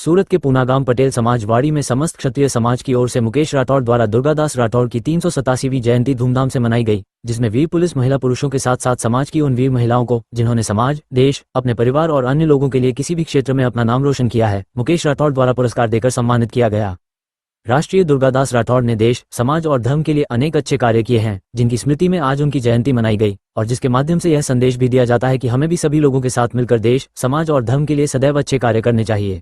सूरत के पूनागाम पटेल समाजवाड़ी में समस्त क्षत्रिय समाज की ओर से मुकेश राठौड़ द्वारा दुर्गादास राठौड़ की 387वीं जयंती धूमधाम से मनाई गई, जिसमें वीर पुलिस महिला पुरुषों के साथ साथ समाज की उन वीर महिलाओं को जिन्होंने समाज, देश, अपने परिवार और अन्य लोगों के लिए किसी भी क्षेत्र में अपना नाम रोशन किया है, मुकेश राठौड़ द्वारा पुरस्कार देकर सम्मानित किया गया। राष्ट्रीय दुर्गादास राठौड़ ने देश, समाज और धर्म के लिए अनेक अच्छे कार्य किए हैं, जिनकी स्मृति में आज उनकी जयंती मनाई गई और जिसके माध्यम से यह संदेश भी दिया जाता है कि हमें भी सभी लोगों के साथ मिलकर देश, समाज और धर्म के लिए सदैव अच्छे कार्य करने चाहिए।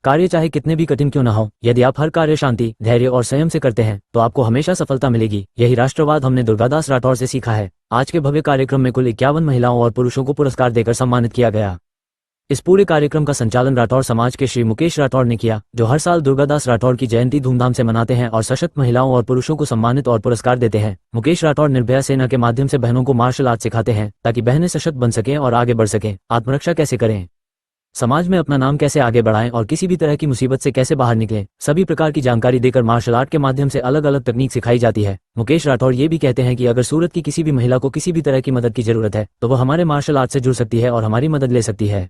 कार्य चाहे कितने भी कठिन क्यों न हो, यदि आप हर कार्य शांति, धैर्य और संयम से करते हैं तो आपको हमेशा सफलता मिलेगी। यही राष्ट्रवाद हमने दुर्गादास राठौड़ से सीखा है। आज के भव्य कार्यक्रम में कुल 51 महिलाओं और पुरुषों को पुरस्कार देकर सम्मानित किया गया। इस पूरे कार्यक्रम का संचालन राठौड़ समाज के श्री मुकेश राठौड़ ने किया, जो हर साल दुर्गादास राठौड़ की जयंती धूमधाम से मनाते हैं और सशक्त महिलाओं और पुरुषों को सम्मानित और पुरस्कार देते हैं। मुकेश राठौड़ निर्भया सेना के माध्यम से बहनों को मार्शल आर्ट सिखाते हैं ताकि बहनें सशक्त बन सकें और आगे बढ़ सकें। आत्मरक्षा कैसे करें, समाज में अपना नाम कैसे आगे बढ़ाएं और किसी भी तरह की मुसीबत से कैसे बाहर निकलें, सभी प्रकार की जानकारी देकर मार्शल आर्ट के माध्यम से अलग अलग तकनीक सिखाई जाती है। मुकेश राठौड़ ये भी कहते हैं कि अगर सूरत की किसी भी महिला को किसी भी तरह की मदद की जरूरत है तो वह हमारे मार्शल आर्ट से जुड़ सकती है और हमारी मदद ले सकती है।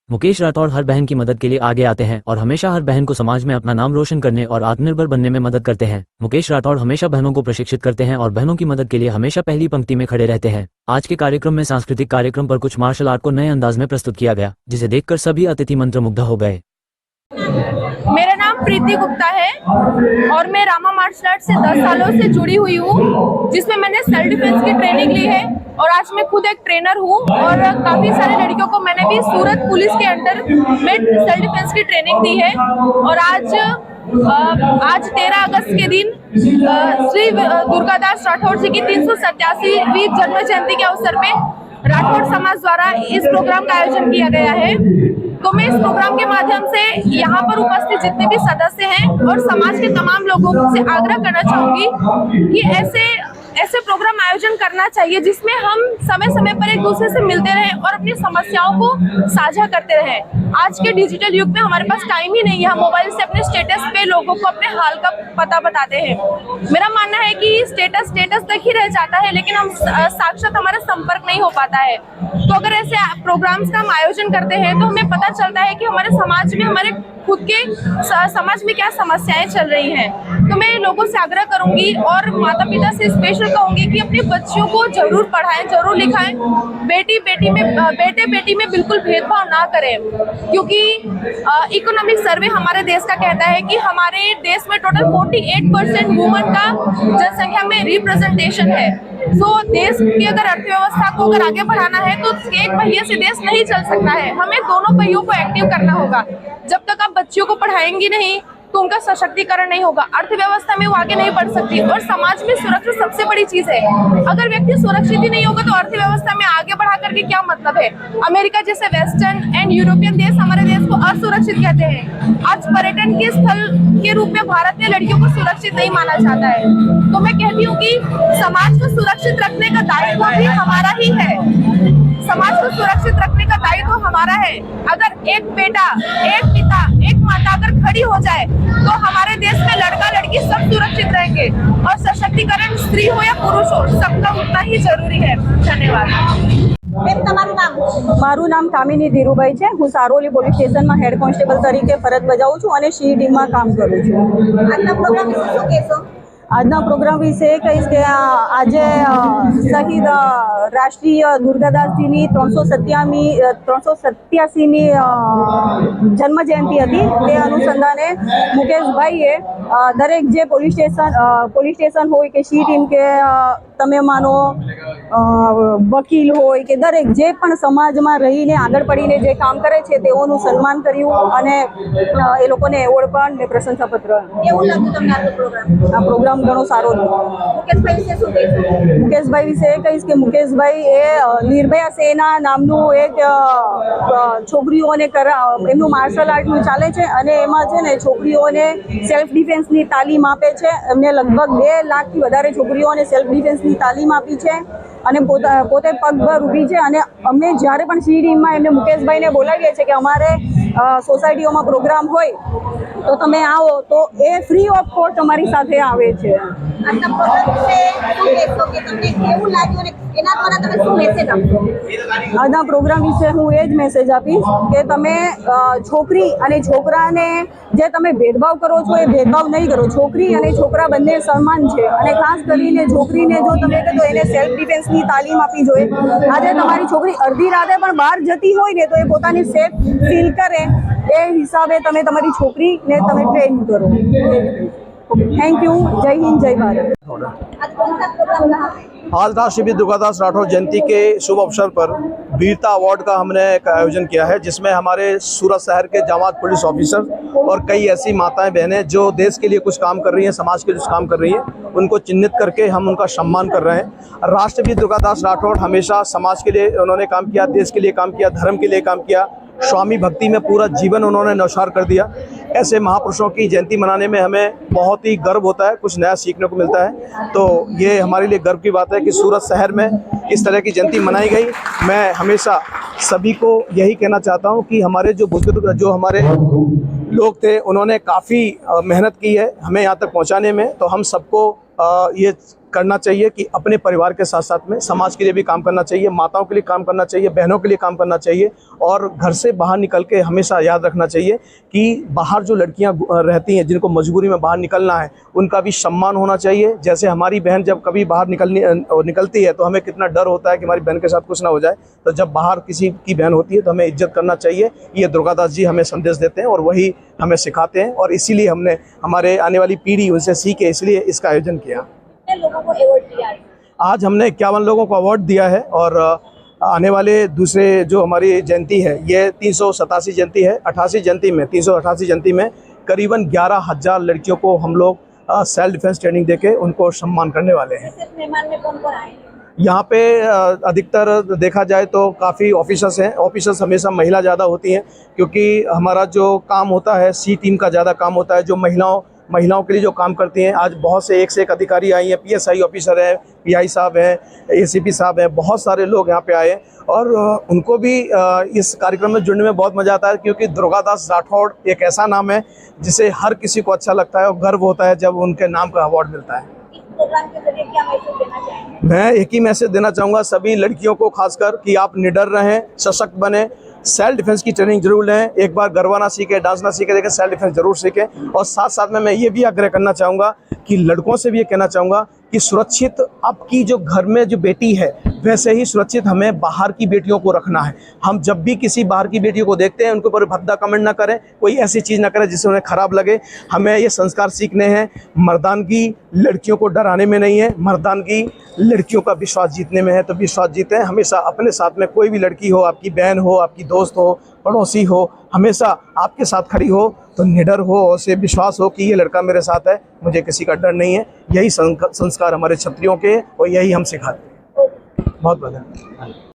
मुकेश राठौड़ हर बहन की मदद के लिए आगे आते हैं और हमेशा हर बहन को समाज में अपना नाम रोशन करने और आत्मनिर्भर बनने में मदद करते हैं। मुकेश राठौड़ हमेशा बहनों को प्रशिक्षित करते हैं और बहनों की मदद के लिए हमेशा पहली पंक्ति में खड़े रहते हैं। आज के कार्यक्रम में सांस्कृतिक कार्यक्रम पर कुछ मार्शल आर्ट को नए अंदाज में प्रस्तुत किया गया, जिसे देखकर सभी अतिथि मंत्रमुग्ध हो गए। मेरा नाम प्रीति गुप्ता है और मैं रामा मार्शल आर्ट से 10 सालों से जुड़ी हुई हूँ, जिसमें मैंने सेल्फ डिफेंस की ट्रेनिंग ली है और आज मैं खुद एक ट्रेनर हूँ और काफ़ी सारे लड़कियों को मैंने भी सूरत पुलिस के अंडर में सेल्फ डिफेंस की ट्रेनिंग दी है। और आज 13 अगस्त के दिन श्री दुर्गादास राठौड़ जी की 387वीं जन्म जयंती के अवसर पे राठौड़ समाज द्वारा इस प्रोग्राम का आयोजन किया गया है। तो मैं इस प्रोग्राम के माध्यम से यहाँ पर उपस्थित जितने भी सदस्य हैं और समाज के तमाम लोगों से आग्रह करना चाहूंगी कि ऐसे प्रोग्राम आयोजन करना चाहिए जिसमें हम समय समय पर एक दूसरे से मिलते रहें और अपनी समस्याओं को साझा करते रहें। आज के डिजिटल युग में हमारे पास टाइम ही नहीं है, हम मोबाइल से अपने स्टेटस पे लोगों को अपने हाल का पता बताते हैं। मेरा मानना है कि स्टेटस तक ही रह जाता है, लेकिन हम साक्षात हमारा संपर्क नहीं हो पाता है। तो अगर ऐसे प्रोग्राम्स का हम आयोजन करते हैं तो हमें पता चलता है कि हमारे समाज में, हमारे खुद के समाज में क्या समस्याएं चल रही हैं। तो मैं लोगों से आग्रह करूंगी और माता पिता से स्पेशल कहूंगी कि अपने बच्चियों को जरूर पढ़ाएं, जरूर लिखाएं। बेटे बेटी में बिल्कुल भेदभाव ना करें, क्योंकि इकोनॉमिक सर्वे हमारे देश का कहता है कि हमारे देश में टोटल 48% वुमन का जनसंख्या में रिप्रेजेंटेशन है। तो देश की अगर अर्थव्यवस्था को अगर आगे बढ़ाना है तो एक पहिए से देश नहीं चल सकता है, हमें दोनों पहियों को एक्टिव करना होगा। जब तक आप बच्चियों को पढ़ाएंगी नहीं तो उनका सशक्तिकरण नहीं होगा, अर्थव्यवस्था में वो आगे नहीं बढ़ सकती। और समाज में सुरक्षा सबसे बड़ी चीज है। अगर व्यक्ति सुरक्षित ही नहीं होगा तो अर्थव्यवस्था में आगे बढ़ा करके क्या मतलब है। अमेरिका जैसे वेस्टर्न एंड यूरोपियन देश हमारे देश को असुरक्षित कहते हैं। आज पर्यटन के स्थल के रूप में भारत में लड़कियों को सुरक्षित नहीं माना जाता है। तो मैं कहती हूँ कि समाज को सुरक्षित रखने का दायित्व भी हमारा ही है। समाज को सुरक्षित रखने का दायित्व हमारा है। अगर एक बेटा, एक पिता, एक माता अगर खड़ी हो जाए तो हमारे देश में लड़का लड़की सब सुरक्षित रहेंगे। और सशक्तिकरण स्त्री हो या पुरुष हो, सबका उतना ही जरूरी है। धन्यवाद। મારું નામ કામિની ધીરુભાઈ છે। હું સારોલી પોલીસ સ્ટેશનમાં હેડ કોન્સ્ટેબલ તરીકે ફરજ બજાવું છું અને સી ટીમમાં કામ કરું છું। આજના પ્રોગ્રામ વિશે કહીશ કે આજે શહીદ રાષ્ટ્રીય દુર્ગાદાસજીની 387મી જન્મ જયંતિ હતી। તે અનુસંધાને મુકેશભાઈએ દરેક જે પોલીસ સ્ટેશન હોય કે સી ટીમ કે તમે માનો વકીલ હોય કે દરેક જે પણ સમાજમાં રહીને આગળ પડીને જે કામ કરે છે તેઓનું સન્માન કર્યું અને એ લોકોને એવોર્ડ પણ ને પ્રશંસાપત્ર। કેવું લાગ્યું તમને આ પ્રોગ્રામ ઘણો સારો હતો। મુકેશભાઈ વિશે કહીશ કે મુકેશભાઈ એ નિર્ભયા સેના નામનું એક છોકરીઓને એમનું માર્શલ આર્ટનું ચાલે છે અને એમાં છે ને છોકરીઓને સેલ્ફ ડિફેન્સની તાલીમ આપે છે। એમને લગભગ 2 લાખથી વધારે છોકરીઓને સેલ્ફ ડિફેન્સની તાલીમ આપી છે। અને પોતે પગભર ઊભી છે. અને અમે જ્યારે પણ સી ટીમમાં એમને મુકેશભાઈને બોલાવીએ છીએ કે અમારે સોસાયટીઓમાં પ્રોગ્રામ હોય તો તમે આવો, તો એ ફ્રી ઓફ કોસ્ટ અમારી સાથે આવે છે. આજના પ્રોગ્રામ વિશે શું કહેશો કે તમને કેવું લાગ્યું અને એના દ્વારા તમે શું મેસેજ આપશો? આજના પ્રોગ્રામ વિશે હું એ જ મેસેજ આપીશ કે તમે છોકરી અને છોકરાને જે તમે ભેદભાવ કરો છો એ ભેદભાવ નહીં કરો. છોકરી અને છોકરા બંને સમાન છે. અને ખાસ કરીને છોકરીને જો તમે કહો તો એને સેલ્ફ ડિફેન્સની તાલીમ આપવી જોઈએ. આજે તમારી છોકરી અડધી રાતે પણ બહાર જતી હોય ને તો એ પોતાની સેફ ફીલ કરે એ હિસાબે તમે તમારી છોકરીને તમે ટ્રેન કરો. Thank you. जय हिंद, जय भारत. आज कौन सा प्रोग्राम रहा? आज राष्ट्रपति दुर्गादास राठौर जयंती के शुभ अवसर पर वीरता अवार्ड का हमने एक आयोजन किया है, जिसमें हमारे सूरत शहर के जाबाज पुलिस ऑफिसर और कई ऐसी माताएं बहनें जो देश के लिए कुछ काम कर रही हैं, समाज के लिए कुछ काम कर रही हैं, उनको चिन्हित करके हम उनका सम्मान कर रहे हैं। राष्ट्रपति दुर्गादास राठौर हमेशा समाज के लिए उन्होंने काम किया, देश के लिए काम किया, धर्म के लिए काम किया, स्वामी भक्ति में पूरा जीवन उन्होंने न्यौछावर कर दिया। ऐसे महापुरुषों की जयंती मनाने में हमें बहुत ही गर्व होता है, कुछ नया सीखने को मिलता है। तो ये हमारे लिए गर्व की बात है कि सूरत शहर में इस तरह की जयंती मनाई गई। मैं हमेशा सभी को यही कहना चाहता हूँ कि हमारे जो बुजुर्ग, जो हमारे लोग थे, उन्होंने काफ़ी मेहनत की है हमें यहाँ तक पहुँचाने में। तो हम सबको ये करना चाहिए कि अपने परिवार के साथ साथ में समाज के लिए भी काम करना चाहिए, माताओं के लिए काम करना चाहिए, बहनों के लिए काम करना चाहिए। और घर से बाहर निकल के हमेशा याद रखना चाहिए कि बाहर जो लड़कियां रहती हैं, जिनको मजबूरी में बाहर निकलना है, उनका भी सम्मान होना चाहिए। जैसे हमारी बहन जब कभी बाहर निकलती है तो हमें कितना डर होता है कि हमारी बहन के साथ कुछ ना हो जाए, तो जब बाहर किसी की बहन होती है तो हमें इज्जत करना चाहिए। ये दुर्गादास जी हमें संदेश देते हैं और वही हमें सिखाते हैं, और इसीलिए हमने हमारे आने वाली पीढ़ी उनसे सीखे, इसलिए इसका आयोजन किया। लोगों को अवार्ड दिया? आज हमने 51 लोगों को अवार्ड दिया है, और आने वाले दूसरे जो हमारी जयंती है, ये 387 जयंती है। 88 जयंती में 388 जयंती में करीबन 11,000 लड़कियों को हम लोग सेल्फ डिफेंस ट्रेनिंग देके उनको सम्मान करने वाले हैं। मेहमान में कौन कौन आए? यहाँ पे अधिकतर देखा जाए तो काफ़ी ऑफिसर्स हैं। ऑफिसर्स हमेशा महिला ज़्यादा होती हैं, क्योंकि हमारा जो काम होता है सी टीम का ज़्यादा काम होता है, जो महिलाओं के लिए जो काम करती हैं। आज बहुत से एक अधिकारी आए हैं, PSI ऑफिसर हैं, PI साहब हैं, ACP साहब हैं, बहुत सारे लोग यहाँ पे आए हैं, और उनको भी इस कार्यक्रम में जुड़ने में बहुत मज़ा आता है, क्योंकि दुर्गादास राठौड़ एक ऐसा नाम है जिसे हर किसी को अच्छा लगता है और गर्व होता है जब उनके नाम का अवार्ड मिलता है। इस प्रोग्राम के जरिए क्या मैसेज देना चाहेंगे? मैं एक ही मैसेज देना चाहूँगा सभी लड़कियों को, खासकर कि आप निडर रहें, सशक्त बने, सेल्फ डिफेंस की ट्रेनिंग जरूर लें। एक बार गरबा ना सीखे, डांस ना सीखे, लेकिन सेल्फ डिफेंस जरूर सीखें। और साथ साथ में मैं ये भी आग्रह करना चाहूँगा कि लड़कों से भी ये कहना चाहूँगा कि सुरक्षित आपकी जो घर में जो बेटी है, वैसे ही सुरक्षित हमें बाहर की बेटियों को रखना है। हम जब भी किसी बाहर की बेटियों को देखते हैं, उनके ऊपर भद्दा कमेंट ना करें, कोई ऐसी चीज़ ना करें जिससे उन्हें ख़राब लगे। हमें ये संस्कार सीखने हैं, मर्दानगी लड़कियों को डराने में नहीं है, मर्दानगी लड़कियों का विश्वास जीतने में है। तो विश्वास जीतें, हमेशा अपने साथ में कोई भी लड़की हो, आपकी बहन हो, आपकी दोस्त हो, पड़ोसी हो, हमेशा आपके साथ खड़ी हो, तो निडर हो, उसे विश्वास हो कि ये लड़का मेरे साथ है, मुझे किसी का डर नहीं है। यही संस्कार हमारे क्षत्रियों के, और यही हम सिखाते हैं। बहुत बहुत धन्यवाद।